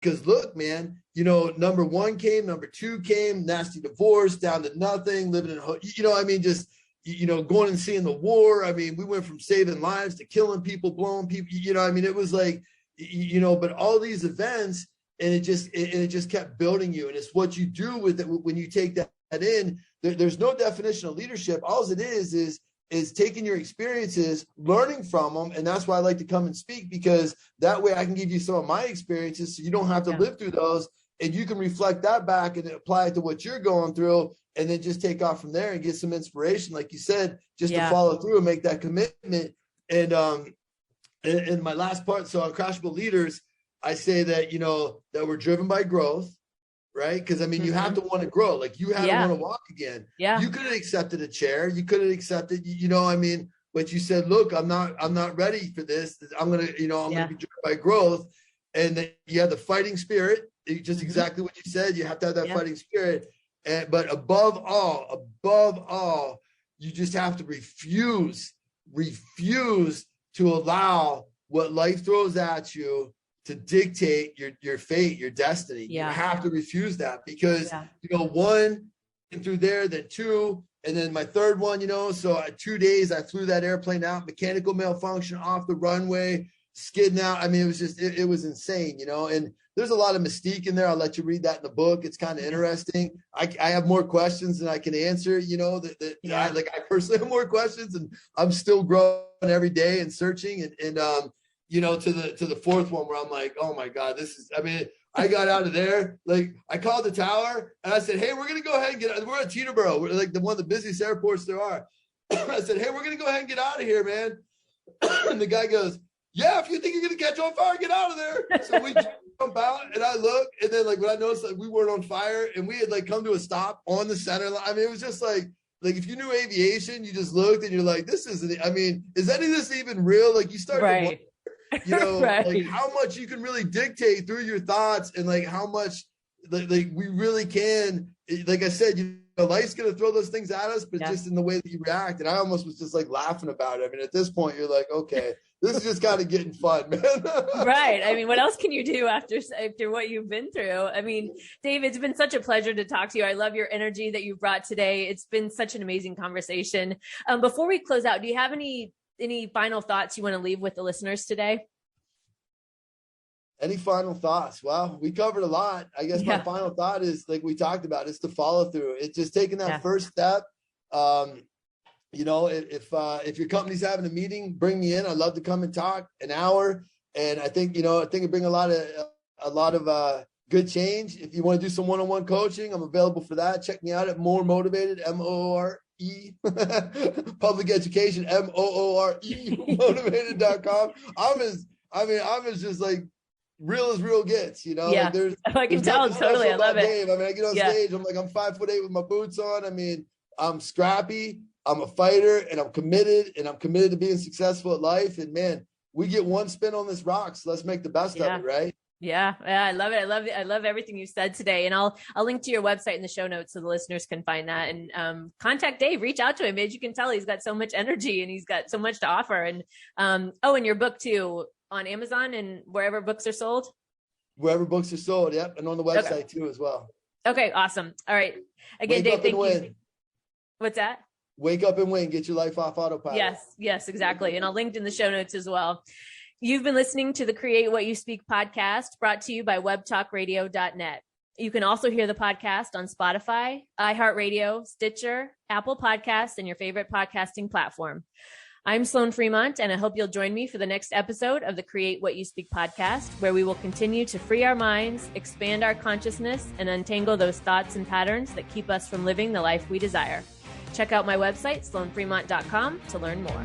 Because look, man, you know, number one came, number two came, nasty divorce, down to nothing, living in, you know, I mean, just, you know, going and seeing the war. I mean, we went from saving lives to killing people, blowing people, you know, I mean, it was like, you know, but all these events, and it just kept building you. And it's what you do with it when you take that in. There's no definition of leadership. All it is taking your experiences, learning from them. And that's why I like to come and speak, because that way I can give you some of my experiences so you don't have to live through those, and you can reflect that back and apply it to what you're going through, and then just take off from there and get some inspiration, like you said, just to follow through and make that commitment. And my last part, so on Crashable Leaders, I say that, you know, that we're driven by growth, right? Because I mean, you have to want to grow. Like you have to want to walk again. Yeah. You could have accepted a chair. You could have accepted, you know, I mean, but you said, look, I'm not ready for this. I'm going to, you know, I'm going to be driven by growth. And then you have the fighting spirit, just exactly what you said. You have to have that fighting spirit. But above all, you just have to refuse to allow what life throws at you to dictate your fate, your destiny. You have to refuse that, because, you know, one and through there, then two, and then my third one, you know, so 2 days I flew that airplane out, mechanical malfunction off the runway, skidding out. I mean, it was just, it was insane, you know, and there's a lot of mystique in there. I'll let you read that in the book. It's kind of interesting. I have more questions than I can answer, you know, I personally have more questions, and I'm still growing every day and searching and you know, to the fourth one where I'm like, oh my God, I got out of there. Like I called the tower and I said, hey, we're going to go ahead and we're at Teterboro. We're like one of the busiest airports there are. I said, hey, we're going to go ahead and get out of here, man. And the guy goes, yeah, if you think you're going to catch on fire, get out of there. So we jump out, and I look, and then like when I noticed that we weren't on fire and we had like come to a stop on the center line. I mean, it was just like if you knew aviation, you just looked and you're like, this isn't, I mean, is any of this even real? Like you start to wonder, you know, like how much you can really dictate through your thoughts, and like how much like we really can, like I said, you know, life's going to throw those things at us, but just in the way that you react. And I almost was just like laughing about it. I mean, at this point you're like, okay, this is just kind of getting fun, man. Right. I mean, what else can you do after what you've been through? I mean, Dave, it's been such a pleasure to talk to you. I love your energy that you brought today. It's been such an amazing conversation. Before we close out, do you have any final thoughts you want to leave with the listeners today? Any final thoughts? Well, we covered a lot. I guess my final thought is, like we talked about, is to follow through. It's just taking that first step. You know, if your company's having a meeting, bring me in. I'd love to come and talk an hour. And I think, you know, it'd bring a lot of good change. If you want to do some one-on-one coaching, I'm available for that. Check me out at More Motivated, MOORE, public education, MOORE, motivated.com. I'm as just like real as real gets, you know. Yeah, like I can tell totally. I love it. Dave. I mean, I get on stage, I'm like, I'm 5'8" with my boots on. I mean, I'm scrappy, I'm a fighter, and I'm committed to being successful at life. And man, we get one spin on this rock, so let's make the best of it, right? Yeah, I love it. I love everything you said today. And I'll link to your website in the show notes so the listeners can find that. And contact Dave, reach out to him. As you can tell, he's got so much energy and he's got so much to offer. And and your book too, on Amazon and wherever books are sold? Wherever books are sold, yep. And on the website too as well. Okay, awesome. All right. Again, Dave, thank you. What's that? Wake up and win. Get your life off autopilot. Yes, exactly. And I'll link in the show notes as well. You've been listening to the Create What You Speak podcast, brought to you by webtalkradio.net. You can also hear the podcast on Spotify, iHeartRadio, Stitcher, Apple Podcasts, and your favorite podcasting platform. I'm Sloan Fremont, and I hope you'll join me for the next episode of the Create What You Speak podcast, where we will continue to free our minds, expand our consciousness, and untangle those thoughts and patterns that keep us from living the life we desire. Check out my website, sloanfremont.com, to learn more.